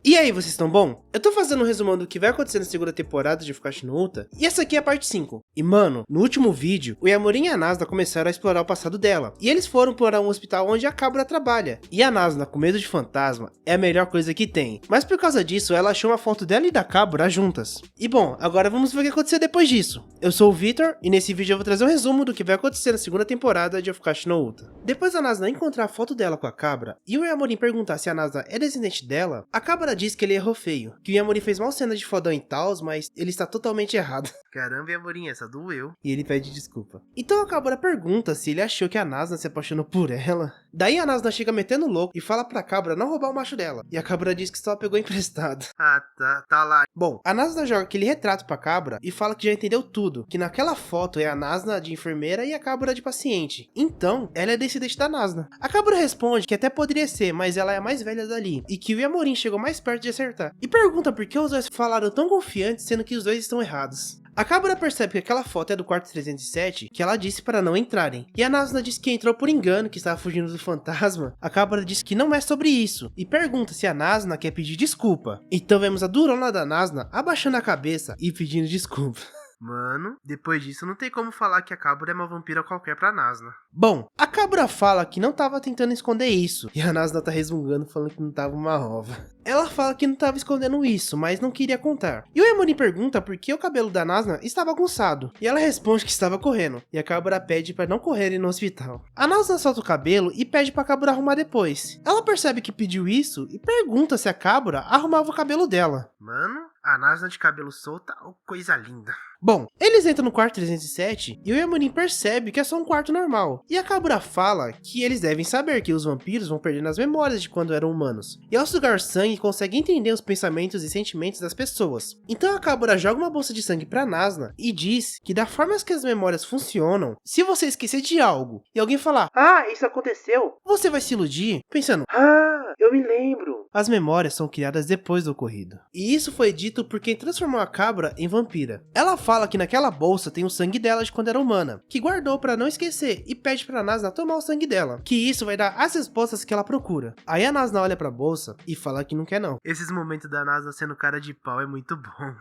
E aí, vocês estão bom? Eu tô fazendo um resumão do que vai acontecer na segunda temporada de Fukashi no Uta, e essa aqui é a parte 5. E mano, no último vídeo, o Yamorin e a Nasuna começaram a explorar o passado dela, e eles foram para um hospital onde a Kabura trabalha. E a Nasuna, com medo de fantasma, é a melhor coisa que tem, mas por causa disso, ela achou uma foto dela e da Kabura juntas. E bom, agora vamos ver o que aconteceu depois disso. Eu sou o Victor, e nesse vídeo eu vou trazer um resumo do que vai acontecer na segunda temporada de Fukashi no Uta. Depois a Nasuna encontrar a foto dela com a Kabura, e o Yamorin perguntar se a Nasuna é descendente dela, a Kabura diz que ele errou feio, que o Yamorin fez mal cena de fodão e tals, mas ele está totalmente errado. Caramba, Yamorin, essa doeu. E ele pede desculpa. Então a Kabura pergunta se ele achou que a Nasuna se apaixonou por ela. Daí a Nasuna chega metendo louco e fala pra Kabura não roubar o macho dela. E a Kabura diz que só pegou emprestado. Ah, tá lá. Bom, a Nasuna joga aquele retrato pra Kabura e fala que já entendeu tudo, que naquela foto é a Nasuna de enfermeira e a Kabura de paciente. Então, ela é descendente da Nasuna. A Kabura responde que até poderia ser, mas ela é a mais velha dali, e que o Yamorin chegou mais perto de acertar. E pergunta por que os dois falaram tão confiantes, sendo que os dois estão errados. A Kabura percebe que aquela foto é do quarto 307, que ela disse para não entrarem. E a Nasuna diz que entrou por engano, que estava fugindo do fantasma. A Kabura diz que não é sobre isso, e pergunta se a Nasuna quer pedir desculpa. Então vemos a durona da Nasuna abaixando a cabeça e pedindo desculpa. Mano, depois disso não tem como falar que a Kabura é uma vampira qualquer pra Nasuna. Bom, a Kabura fala que não tava tentando esconder isso, e a Nasuna tá resmungando falando que não tava uma ova. Ela fala que não tava escondendo isso, mas não queria contar. E o Yamorin pergunta por que o cabelo da Nasuna estava bagunçado, e ela responde que estava correndo, e a Kabura pede pra não correrem no hospital. A Nasuna solta o cabelo e pede pra Kabura arrumar depois. Ela percebe que pediu isso e pergunta se a Kabura arrumava o cabelo dela. Mano, a Nasuna de cabelo solto, coisa linda. Bom, eles entram no quarto 307 e o Yamorin percebe que é só um quarto normal. E a Kabura fala que eles devem saber que os vampiros vão perdendo as memórias de quando eram humanos. E ao sugar sangue consegue entender os pensamentos e sentimentos das pessoas. Então a Kabura joga uma bolsa de sangue pra Nasuna e diz que da forma que as memórias funcionam, se você esquecer de algo e alguém falar, ah, isso aconteceu, você vai se iludir pensando, ah, eu me lembro. As memórias são criadas depois do ocorrido. E isso foi dito por quem transformou a Kabura em vampira. Ela fala que naquela bolsa tem o sangue dela de quando era humana, que guardou pra não esquecer e pede pra Nasuna tomar o sangue dela, que isso vai dar as respostas que ela procura. Aí a Nasuna olha pra bolsa e fala que não quer não. Esses momentos da Nasuna sendo cara de pau é muito bom.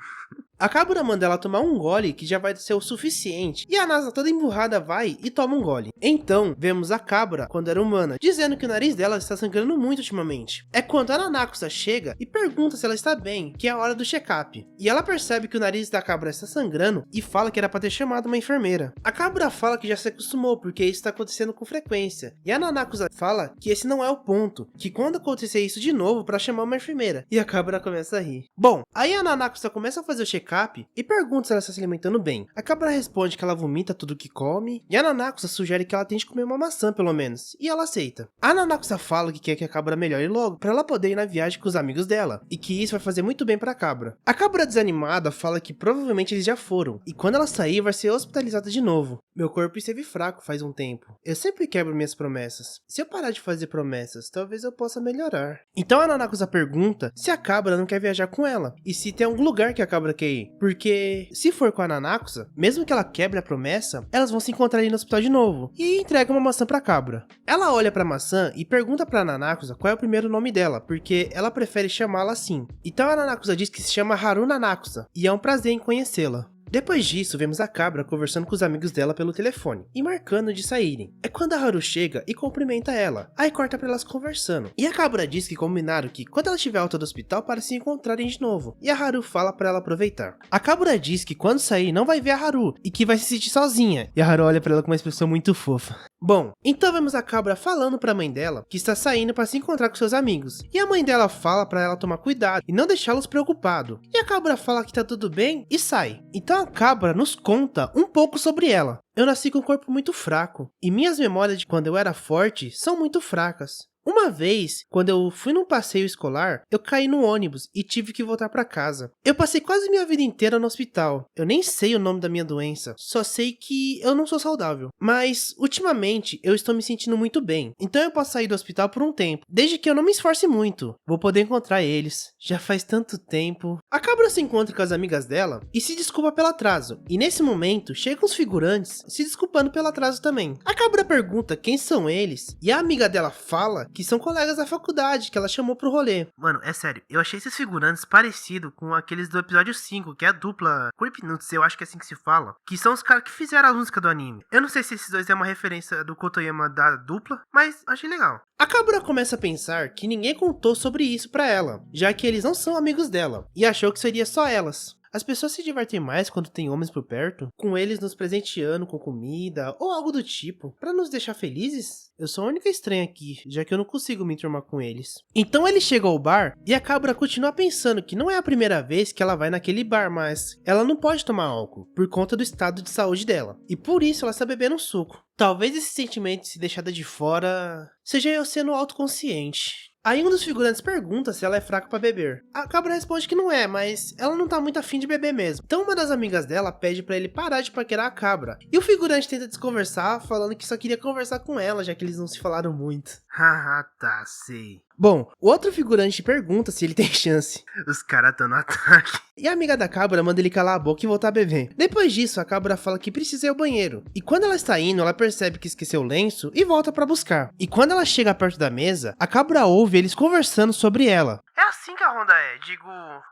A Kabura manda ela tomar um gole que já vai ser o suficiente, e a Nasuna toda emburrada vai e toma um gole. Então, vemos a Kabura, quando era humana, dizendo que o nariz dela está sangrando muito ultimamente. É quando a Nanakusa chega e pergunta se ela está bem, que é a hora do check-up. E ela percebe que o nariz da Kabura está sangrando e fala que era para ter chamado uma enfermeira. A Kabura fala que já se acostumou porque isso está acontecendo com frequência. E a Nanakusa fala que esse não é o ponto, que quando acontecer isso de novo para chamar uma enfermeira. E a Kabura começa a rir. Bom, aí a Nanakusa começa a fazer o check-up e pergunta se ela está se alimentando bem. A Kabura responde que ela vomita tudo que come, e a Nanakusa sugere que ela tente comer uma maçã pelo menos, e ela aceita. A Nanakusa fala que quer que a Kabura melhore logo, para ela poder ir na viagem com os amigos dela, e que isso vai fazer muito bem pra Kabura. A Kabura desanimada fala que provavelmente eles já foram, e quando ela sair vai ser hospitalizada de novo. Meu corpo esteve fraco faz um tempo. Eu sempre quebro minhas promessas. Se eu parar de fazer promessas, talvez eu possa melhorar. Então a Nanakusa pergunta se a Kabura não quer viajar com ela, e se tem algum lugar que a Kabura quer ir. Porque se for com a Nanakusa, mesmo que ela quebre a promessa, elas vão se encontrar ali no hospital de novo, e entrega uma maçã pra Kabura. Ela olha pra maçã e pergunta pra Nanakusa qual é o primeiro nome dela, porque ela prefere chamá-la assim. Então a Nanakusa diz que se chama Haru Nanakusa, e é um prazer em conhecê-la. Depois disso, vemos a Kabura conversando com os amigos dela pelo telefone e marcando de saírem. É quando a Haru chega e cumprimenta ela, aí corta pra elas conversando. E a Kabura diz que combinaram que quando ela estiver alta do hospital para se encontrarem de novo, e a Haru fala pra ela aproveitar. A Kabura diz que quando sair não vai ver a Haru e que vai se sentir sozinha, e a Haru olha pra ela com uma expressão muito fofa. Bom, então vemos a Kabura falando pra mãe dela que está saindo para se encontrar com seus amigos, e a mãe dela fala pra ela tomar cuidado e não deixá-los preocupados. E a Kabura fala que tá tudo bem e sai. Então a Kabura nos conta um pouco sobre ela. Eu nasci com um corpo muito fraco, e minhas memórias de quando eu era forte são muito fracas. Uma vez, quando eu fui num passeio escolar, eu caí no ônibus e tive que voltar pra casa. Eu passei quase minha vida inteira no hospital. Eu nem sei o nome da minha doença, só sei que eu não sou saudável. Mas, ultimamente, eu estou me sentindo muito bem, então eu posso sair do hospital por um tempo, desde que eu não me esforce muito. Vou poder encontrar eles. Já faz tanto tempo. A Kabura se encontra com as amigas dela e se desculpa pelo atraso. E nesse momento, chegam os figurantes se desculpando pelo atraso também. A Kabura pergunta quem são eles, e a amiga dela fala que são colegas da faculdade, que ela chamou pro rolê. Mano, é sério, eu achei esses figurantes parecidos com aqueles do episódio 5, que é a dupla Creepnuts, eu acho que é assim que se fala, que são os caras que fizeram a música do anime. Eu não sei se esses dois é uma referência do Kotoyama da dupla, mas achei legal. A Kabura começa a pensar que ninguém contou sobre isso pra ela, já que eles não são amigos dela, e achou que seria só elas. As pessoas se divertem mais quando tem homens por perto, com eles nos presenteando com comida ou algo do tipo, pra nos deixar felizes? Eu sou a única estranha aqui, já que eu não consigo me enturmar com eles. Então ele chega ao bar e a Kabura continua pensando que não é a primeira vez que ela vai naquele bar, mas ela não pode tomar álcool, por conta do estado de saúde dela. E por isso ela está bebendo um suco. Talvez esse sentimento de se deixada de fora seja eu sendo autoconsciente. Aí um dos figurantes pergunta se ela é fraca pra beber. A Kabura responde que não é, mas ela não tá muito afim de beber mesmo. Então uma das amigas dela pede pra ele parar de paquerar a Kabura. E o figurante tenta desconversar, falando que só queria conversar com ela, já que eles não se falaram muito. Haha, tá, sei. Bom, o outro figurante pergunta se ele tem chance. Os caras tão no ataque. E a amiga da Kabura manda ele calar a boca e voltar a beber. Depois disso, a Kabura fala que precisa ir ao banheiro. E quando ela está indo, ela percebe que esqueceu o lenço e volta pra buscar. E quando ela chega perto da mesa, a Kabura ouve eles conversando sobre ela. É assim que a Honda é, digo,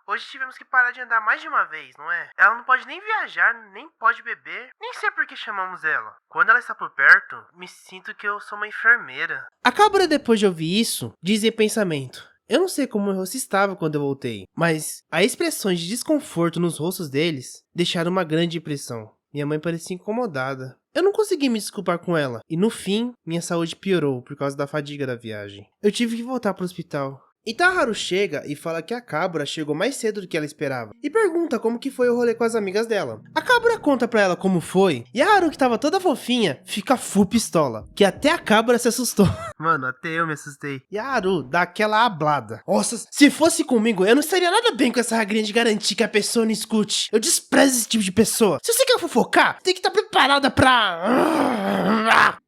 hoje tivemos que parar de andar mais de uma vez, não é? Ela não pode nem viajar, nem pode beber, nem sei por que chamamos ela. Quando ela está por perto, me sinto que eu sou uma enfermeira. A Kabura, depois de ouvir isso, diz em pensamento: eu não sei como meu rosto estava quando eu voltei, mas as expressões de desconforto nos rostos deles deixaram uma grande impressão. Minha mãe parecia incomodada. Eu não consegui me desculpar com ela, e no fim, minha saúde piorou por causa da fadiga da viagem. Eu tive que voltar pro hospital. Então a Haru chega e fala que a Kabura chegou mais cedo do que ela esperava, e pergunta como que foi o rolê com as amigas dela. A Kabura conta pra ela como foi, e a Haru, que tava toda fofinha, fica full pistola, que até a Kabura se assustou. Mano, até eu me assustei. E a Haru dá aquela hablada. Nossa, se fosse comigo, eu não estaria nada bem com essa regrinha de garantir que a pessoa não escute. Eu desprezo esse tipo de pessoa. Se você quer fofocar, tem que estar preparada pra...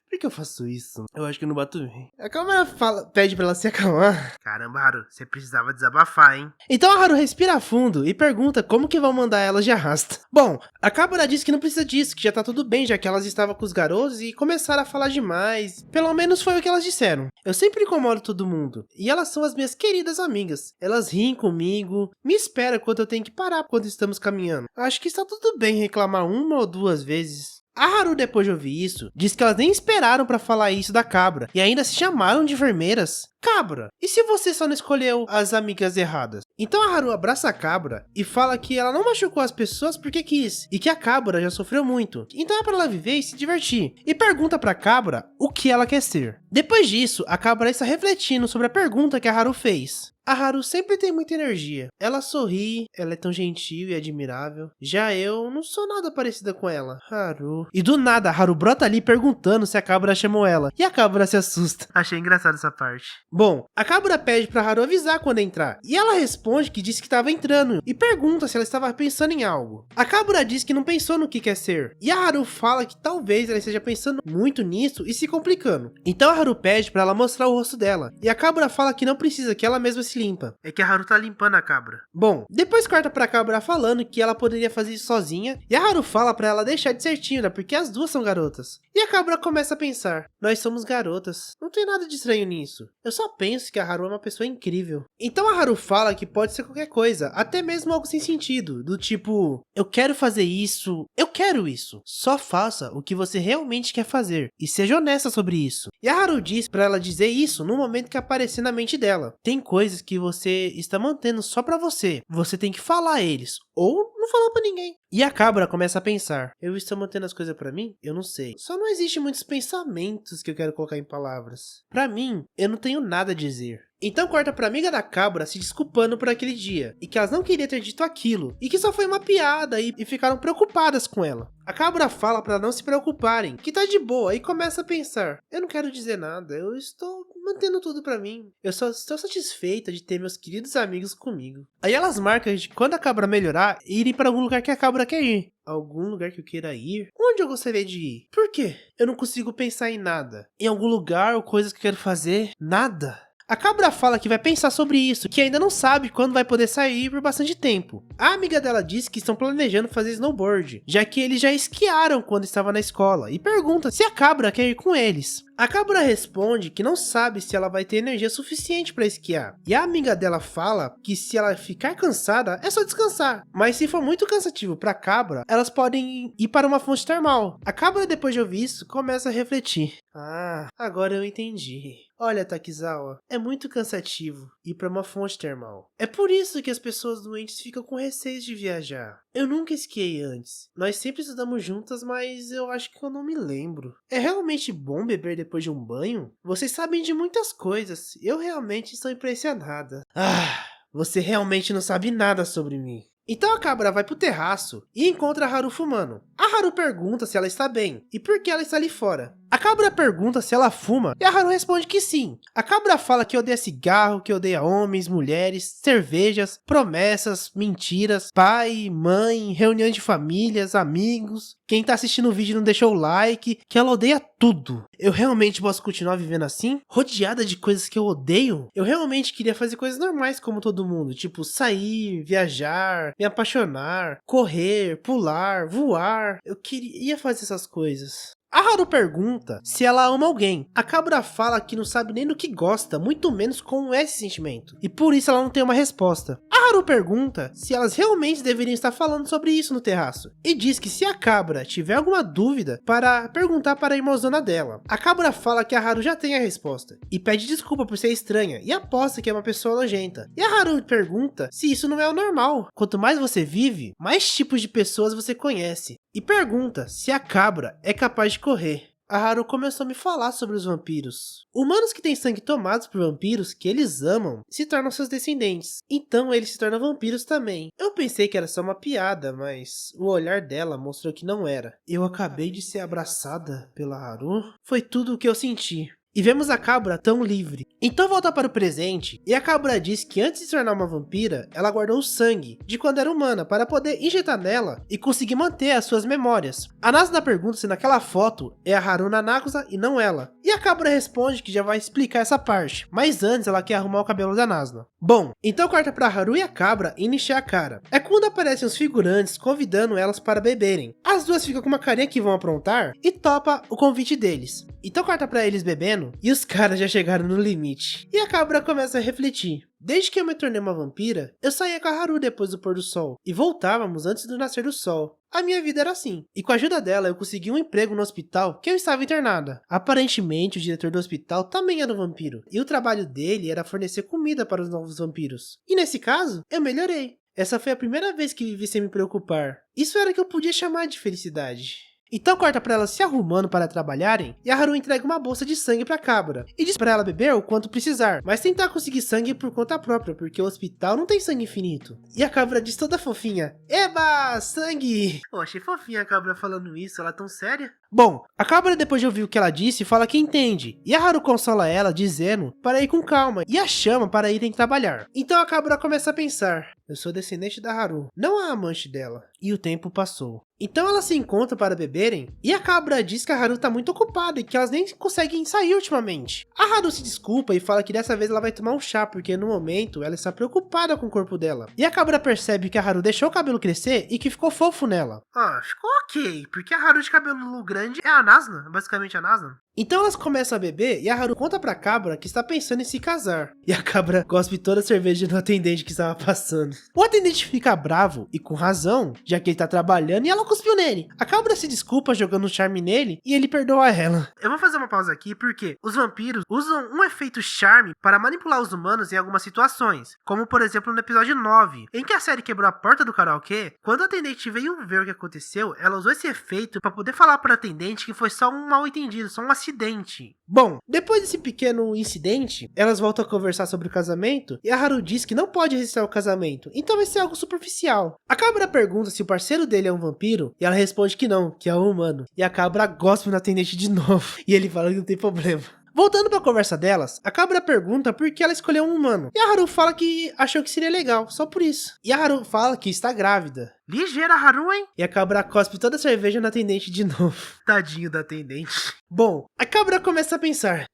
Por que eu faço isso? Eu acho que eu não bato bem. A câmera pede pra ela se acalmar. Caramba, Haru, você precisava desabafar, hein? Então a Haru respira fundo e pergunta como que vão mandar ela de arrasta. Bom, a Kabura diz que não precisa disso, que já tá tudo bem, já que elas estavam com os garotos e começaram a falar demais. Pelo menos foi o que elas disseram. Eu sempre incomodo todo mundo, e elas são as minhas queridas amigas. Elas riem comigo, me esperam quando eu tenho que parar quando estamos caminhando. Acho que está tudo bem reclamar uma ou duas vezes. A Haru, depois de ouvir isso, diz que elas nem esperaram pra falar isso da Kabura e ainda se chamaram de enfermeiras. Kabura, e se você só não escolheu as amigas erradas? Então a Haru abraça a Kabura e fala que ela não machucou as pessoas porque quis, e que a Kabura já sofreu muito, então é pra ela viver e se divertir, e pergunta pra Kabura o que ela quer ser. Depois disso, a Kabura está refletindo sobre a pergunta que a Haru fez. A Haru sempre tem muita energia. Ela sorri, ela é tão gentil e admirável. Já eu não sou nada parecida com ela. Haru. E do nada, a Haru brota ali perguntando se a Kabura chamou ela. E a Kabura se assusta. Achei engraçado essa parte. Bom, a Kabura pede pra Haru avisar quando entrar. E ela responde que disse que estava entrando. E pergunta se ela estava pensando em algo. A Kabura diz que não pensou no que quer ser. E a Haru fala que talvez ela esteja pensando muito nisso e se complicando. Então a Haru pede pra ela mostrar o rosto dela. E a Kabura fala que não precisa, que ela mesma se limpa. É que a Haru tá limpando a Kabura. Bom, depois corta pra Kabura falando que ela poderia fazer isso sozinha. E a Haru fala pra ela deixar de ser tímida, porque as duas são garotas. E a Kabura começa a pensar: nós somos garotas. Não tem nada de estranho nisso. Eu só penso que a Haru é uma pessoa incrível. Então a Haru fala que pode ser qualquer coisa, até mesmo algo sem sentido. Do tipo, eu quero fazer isso, eu quero isso. Só faça o que você realmente quer fazer. E seja honesta sobre isso. E a Haru diz pra ela dizer isso no momento que aparecer na mente dela. Tem coisas que você está mantendo só pra você. Você tem que falar a eles. Ou não falar pra ninguém. E a Kabura começa a pensar: eu estou mantendo as coisas pra mim? Eu não sei. Só não existe muitos pensamentos que eu quero colocar em palavras. Pra mim, eu não tenho nada a dizer. Então corta pra amiga da Kabura se desculpando por aquele dia, e que elas não queriam ter dito aquilo, e que só foi uma piada, e ficaram preocupadas com ela. A Kabura fala pra não se preocuparem, que tá de boa, e começa a pensar: eu não quero dizer nada, eu estou mantendo tudo pra mim. Eu só estou satisfeita de ter meus queridos amigos comigo. Aí elas marcam de quando a Kabura melhorar, irem pra algum lugar que a Kabura quer ir. Algum lugar que eu queira ir? Onde eu gostaria de ir? Por quê? Eu não consigo pensar em nada. Em algum lugar ou coisas que eu quero fazer? Nada. A cabra fala que vai pensar sobre isso, que ainda não sabe quando vai poder sair por bastante tempo. A amiga dela diz que estão planejando fazer snowboard, já que eles já esquiaram quando estava na escola, e pergunta se a cabra quer ir com eles. A cabra responde que não sabe se ela vai ter energia suficiente para esquiar. E a amiga dela fala que se ela ficar cansada, é só descansar. Mas se for muito cansativo para a cabra, elas podem ir para uma fonte termal. A cabra, depois de ouvir isso, começa a refletir. Ah, agora eu entendi. Olha, Takizawa, é muito cansativo ir para uma fonte termal. É por isso que as pessoas doentes ficam com receio de viajar. Eu nunca esquiei antes. Nós sempre estudamos juntas, mas eu acho que eu não me lembro. É realmente bom beber depois de um banho? Vocês sabem de muitas coisas. Eu realmente estou impressionada. Ah, você realmente não sabe nada sobre mim. Então a cabra vai pro terraço e encontra a Haru fumando. A Haru pergunta se ela está bem e por que ela está ali fora. A cabra pergunta se ela fuma e a Haru responde que sim. A cabra fala que odeia cigarro, que odeia homens, mulheres, cervejas, promessas, mentiras, pai, mãe, reuniões de famílias, amigos. Quem tá assistindo o vídeo não deixou o like, que ela odeia tudo. Eu realmente posso continuar vivendo assim? Rodeada de coisas que eu odeio? Eu realmente queria fazer coisas normais como todo mundo, tipo sair, viajar, me apaixonar, correr, pular, voar. Eu queria fazer essas coisas. A Haru pergunta se ela ama alguém. A cabra fala que não sabe nem do que gosta, muito menos como é esse sentimento. E por isso ela não tem uma resposta. A Haru pergunta se elas realmente deveriam estar falando sobre isso no terraço. E diz que se a cabra tiver alguma dúvida, para perguntar para a irmãzona dela. A cabra fala que a Haru já tem a resposta. E pede desculpa por ser estranha. E aposta que é uma pessoa nojenta. E a Haru pergunta se isso não é o normal. Quanto mais você vive, mais tipos de pessoas você conhece. E pergunta se a cabra é capaz de correr. A Haru começou a me falar sobre os vampiros. Humanos que têm sangue tomados por vampiros que eles amam se tornam seus descendentes. Então eles se tornam vampiros também. Eu pensei que era só uma piada, mas o olhar dela mostrou que não era. Eu acabei de ser abraçada pela Haru? Foi tudo o que eu senti. E vemos a cabra tão livre. Então volta para o presente, e a cabra diz que antes de se tornar uma vampira, ela guardou o sangue de quando era humana para poder injetar nela e conseguir manter as suas memórias. A Nasuna pergunta se naquela foto é a Haruna Nagusa e não ela. E a cabra responde que já vai explicar essa parte, mas antes ela quer arrumar o cabelo da Nasuna. Bom, então corta pra Haru e a cabra indo encher a cara. É quando aparecem os figurantes convidando elas para beberem. As duas ficam com uma carinha que vão aprontar e topa o convite deles. Então corta pra eles bebendo e os caras já chegaram no limite. E a cabra começa a refletir. Desde que eu me tornei uma vampira, eu saía com a Haru depois do pôr do sol e voltávamos antes do nascer do sol. A minha vida era assim, e com a ajuda dela eu consegui um emprego no hospital que eu estava internada. Aparentemente o diretor do hospital também era um vampiro, e o trabalho dele era fornecer comida para os novos vampiros. E nesse caso, eu melhorei. Essa foi a primeira vez que vivi sem me preocupar. Isso era o que eu podia chamar de felicidade. Então corta pra elas se arrumando para trabalharem, e a Haru entrega uma bolsa de sangue pra cabra, e diz pra ela beber o quanto precisar, mas tentar conseguir sangue por conta própria, porque o hospital não tem sangue infinito. E a cabra diz toda fofinha, eba, sangue! Eu achei fofinha a cabra falando isso, ela é tão séria. Bom, a cabra depois de ouvir o que ela disse, fala que entende, e a Haru consola ela dizendo para ir com calma, e a chama para irem trabalhar. Então a cabra começa a pensar, eu sou descendente da Haru, não a amante dela. E o tempo passou. Então elas se encontram para beberem, e a cabra diz que a Haru tá muito ocupada e que elas nem conseguem sair ultimamente. A Haru se desculpa e fala que dessa vez ela vai tomar um chá, porque no momento ela está preocupada com o corpo dela. E a cabra percebe que a Haru deixou o cabelo crescer e que ficou fofo nela. Ah, ficou ok, porque a Haru de cabelo grande é a Nasuna, basicamente a Nasuna. Então elas começam a beber e a Haru conta pra cabra que está pensando em se casar. E a cabra cospe toda a cerveja no atendente que estava passando. O atendente fica bravo, e com razão, já que ele tá trabalhando e ela cuspiu nele. A cabra se desculpa jogando um charme nele e ele perdoa ela. Eu vou fazer uma pausa aqui porque os vampiros usam um efeito charme para manipular os humanos em algumas situações. Como por exemplo no episódio 9, em que a série quebrou a porta do karaokê. Quando a atendente veio ver o que aconteceu, ela usou esse efeito para poder falar para o atendente que foi só um mal entendido, só um acidente. Bom, depois desse pequeno incidente, elas voltam a conversar sobre o casamento e a Haru diz que não pode registrar o casamento, então vai ser algo superficial. A cabra pergunta se o parceiro dele é um vampiro e ela responde que não, que é um humano. E a cabra gospe no atendente de novo e ele fala que não tem problema. Voltando pra conversa delas, a cabra pergunta por que ela escolheu um humano. E a Haru fala que achou que seria legal, só por isso. E a Haru fala que está grávida. Ligeira Haru, hein? E a cabra cospe toda a cerveja na atendente de novo. Tadinho da atendente. Bom, a cabra começa a pensar.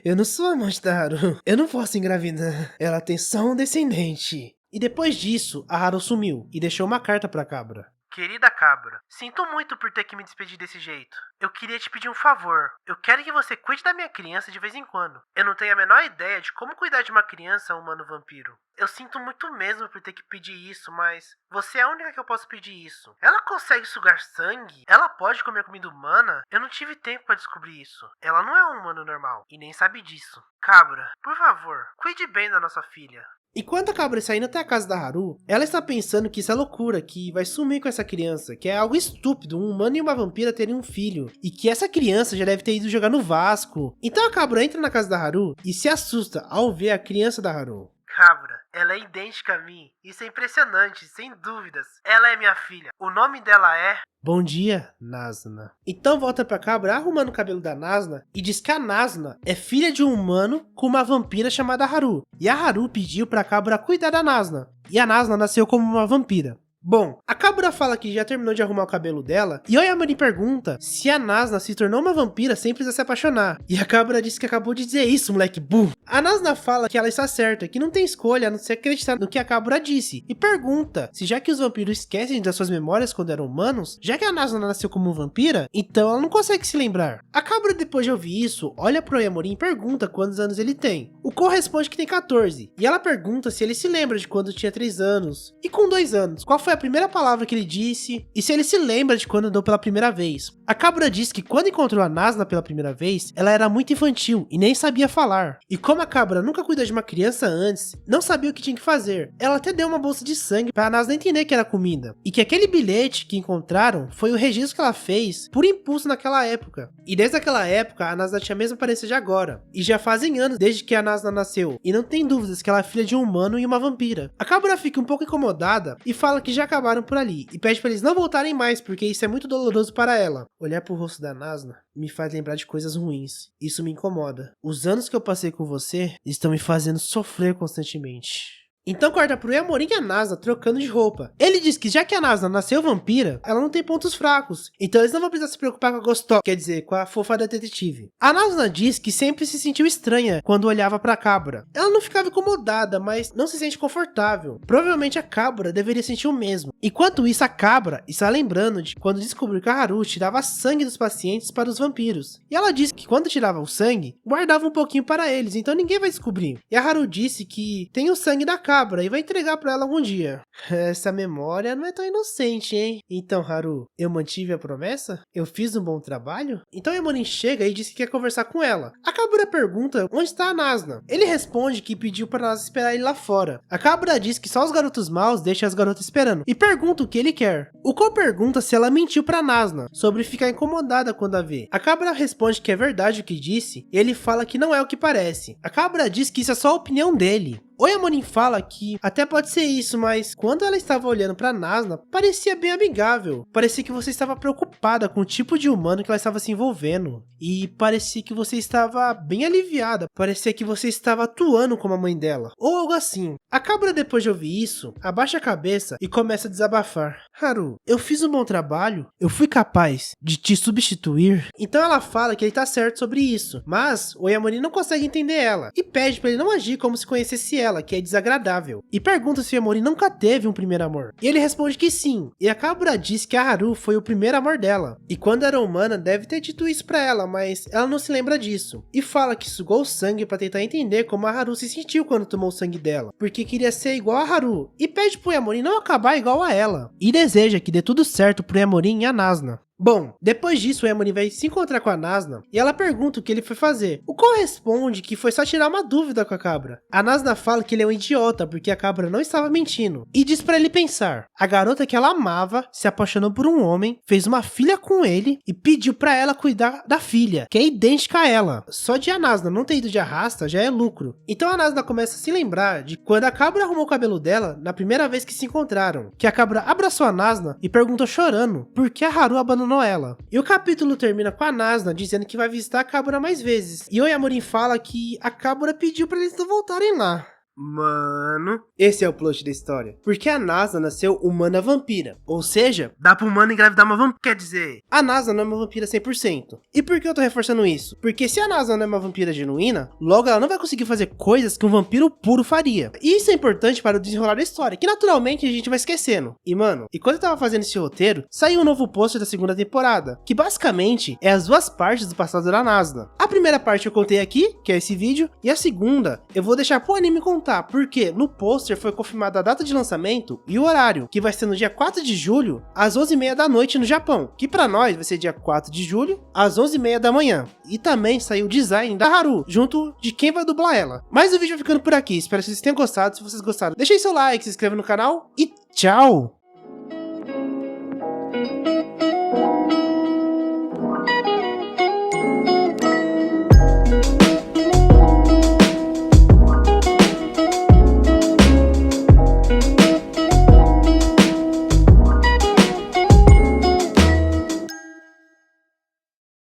Eu não sou amante da Haru. Eu não posso engravidar. Ela tem só um descendente. E depois disso, a Haru sumiu e deixou uma carta pra cabra. Querida cabra, sinto muito por ter que me despedir desse jeito. Eu queria te pedir um favor. Eu quero que você cuide da minha criança de vez em quando. Eu não tenho a menor ideia de como cuidar de uma criança humano vampiro. Eu sinto muito mesmo por ter que pedir isso, mas você é a única que eu posso pedir isso. Ela consegue sugar sangue? Ela pode comer comida humana? Eu não tive tempo pra descobrir isso. Ela não é um humano normal e nem sabe disso. Cabra, por favor, cuide bem da nossa filha. Enquanto a cabra está indo até a casa da Haru, ela está pensando que isso é loucura, que vai sumir com essa criança, que é algo estúpido um humano e uma vampira terem um filho, e que essa criança já deve ter ido jogar no Vasco. Então a cabra entra na casa da Haru e se assusta ao ver a criança da Haru. Cabra, ela é idêntica a mim. Isso é impressionante, sem dúvidas. Ela é minha filha. O nome dela é... Bom dia, Nasna. Então volta pra cabra arrumando o cabelo da Nasna e diz que a Nasna é filha de um humano com uma vampira chamada Haru. E a Haru pediu pra cabra cuidar da Nasna. E a Nasna nasceu como uma vampira. Bom, a cabra fala que já terminou de arrumar o cabelo dela, e Oyamori pergunta se a Nasna se tornou uma vampira sem precisar se apaixonar. E a cabra diz que acabou de dizer isso, moleque burro. A Nasna fala que ela está certa, que não tem escolha a não ser acreditar no que a cabra disse, e pergunta se já que os vampiros esquecem das suas memórias quando eram humanos, já que a Nasna nasceu como vampira, então ela não consegue se lembrar. A cabra, depois de ouvir isso, olha pro Oyamori e pergunta quantos anos ele tem. O Ko responde que tem 14, e ela pergunta se ele se lembra de quando tinha 3 anos. E com 2 anos, qual foi a primeira palavra que ele disse, e se ele se lembra de quando andou pela primeira vez. A cabra diz que quando encontrou a Nasna pela primeira vez, ela era muito infantil e nem sabia falar. E como a cabra nunca cuidou de uma criança antes, não sabia o que tinha que fazer. Ela até deu uma bolsa de sangue para a Nasna entender que era comida. E que aquele bilhete que encontraram foi o registro que ela fez por impulso naquela época. E desde aquela época, a Nasna tinha a mesma aparência de agora. E já fazem anos desde que a Nasna nasceu. E não tem dúvidas que ela é filha de um humano e uma vampira. A cabra fica um pouco incomodada e fala que já acabaram por ali, e pede para eles não voltarem mais, porque isso é muito doloroso para ela. Olhar pro rosto da Nasna me faz lembrar de coisas ruins. Isso me incomoda. Os anos que eu passei com você estão me fazendo sofrer constantemente. Então corta pro Oyamori e a Nasna trocando de roupa. Ele diz que já que a Nasna nasceu vampira, ela não tem pontos fracos. Então eles não vão precisar se preocupar com a gostosa, quer dizer, com a fofa da detetive. A Nasna diz que sempre se sentiu estranha quando olhava pra cabra. Ela não ficava incomodada, mas não se sente confortável. Provavelmente a cabra deveria sentir o mesmo. Enquanto isso, a cabra está lembrando de quando descobriu que a Haru tirava sangue dos pacientes para os vampiros. E ela disse que quando tirava o sangue, guardava um pouquinho para eles, então ninguém vai descobrir. E a Haru disse que tem o sangue da cabra e vai entregar pra ela algum dia. Essa memória não é tão inocente, hein? Então, Haru, eu mantive a promessa? Eu fiz um bom trabalho? Então Oyamori chega e diz que quer conversar com ela. A cabra pergunta onde está a Nasna. Ele responde que pediu para nós esperar ele lá fora. A cabra diz que só os garotos maus deixam as garotas esperando e pergunta o que ele quer. O Ko pergunta se ela mentiu pra Nasna sobre ficar incomodada quando a vê. A cabra responde que é verdade o que disse e ele fala que não é o que parece. A cabra diz que isso é só a opinião dele. Oyamori fala que até pode ser isso, mas quando ela estava olhando pra Nasna, parecia bem amigável. Parecia que você estava preocupada com o tipo de humano que ela estava se envolvendo. E parecia que você estava bem aliviada. Parecia que você estava atuando como a mãe dela. Ou algo assim. A cabra, depois de ouvir isso, abaixa a cabeça e começa a desabafar. Haru, eu fiz um bom trabalho? Eu fui capaz de te substituir? Então ela fala que ele tá certo sobre isso. Mas o Oyamori não consegue entender ela. E pede pra ele não agir como se conhecesse ela, que é desagradável, e pergunta se Oyamori nunca teve um primeiro amor. E ele responde que sim, e a cabra diz que a Haru foi o primeiro amor dela, e quando era humana deve ter dito isso pra ela, mas ela não se lembra disso, e fala que sugou o sangue pra tentar entender como a Haru se sentiu quando tomou o sangue dela, porque queria ser igual a Haru, e pede pro Oyamori não acabar igual a ela, e deseja que dê tudo certo pro Oyamori e a Nasna. Bom, depois disso o Oyamori vai se encontrar com a Nasna e ela pergunta o que ele foi fazer. O Ko responde que foi só tirar uma dúvida com a cabra. A Nasna fala que ele é um idiota porque a cabra não estava mentindo e diz pra ele pensar. A garota que ela amava se apaixonou por um homem, fez uma filha com ele e pediu pra ela cuidar da filha, que é idêntica a ela. Só de a Nasna não ter ido de arrasta já é lucro. Então a Nasna começa a se lembrar de quando a cabra arrumou o cabelo dela na primeira vez que se encontraram, que a cabra abraçou a Nasna e perguntou chorando por que a Haru abandonou abandonou ela. E o capítulo termina com a Nasna dizendo que vai visitar a Kabura mais vezes. E o Yamorin fala que a Kabura pediu pra eles não voltarem lá. Mano, esse é o plot da história. Porque a Nasna nasceu humana vampira. Ou seja, dá pro humano engravidar uma vampira. Quer dizer, a Nasna não é uma vampira 100%. E por que eu tô reforçando isso? Porque se a Nasna não é uma vampira genuína, logo ela não vai conseguir fazer coisas que um vampiro puro faria. E isso é importante para o desenrolar da história, que naturalmente a gente vai esquecendo. E mano, enquanto eu tava fazendo esse roteiro, saiu um novo pôster da segunda temporada, que basicamente é as duas partes do passado da Nasna. A primeira parte eu contei aqui, que é esse vídeo, e a segunda eu vou deixar pro anime contar. Porque no pôster foi confirmada a data de lançamento e o horário, que vai ser no dia 4 de julho, às 11h30 da noite no Japão, que pra nós vai ser dia 4 de julho, às 11h30 da manhã. E também saiu o design da Haru, junto de quem vai dublar ela. Mas o vídeo vai ficando por aqui, espero que vocês tenham gostado. Se vocês gostaram, deixem seu like, se inscreva no canal e tchau!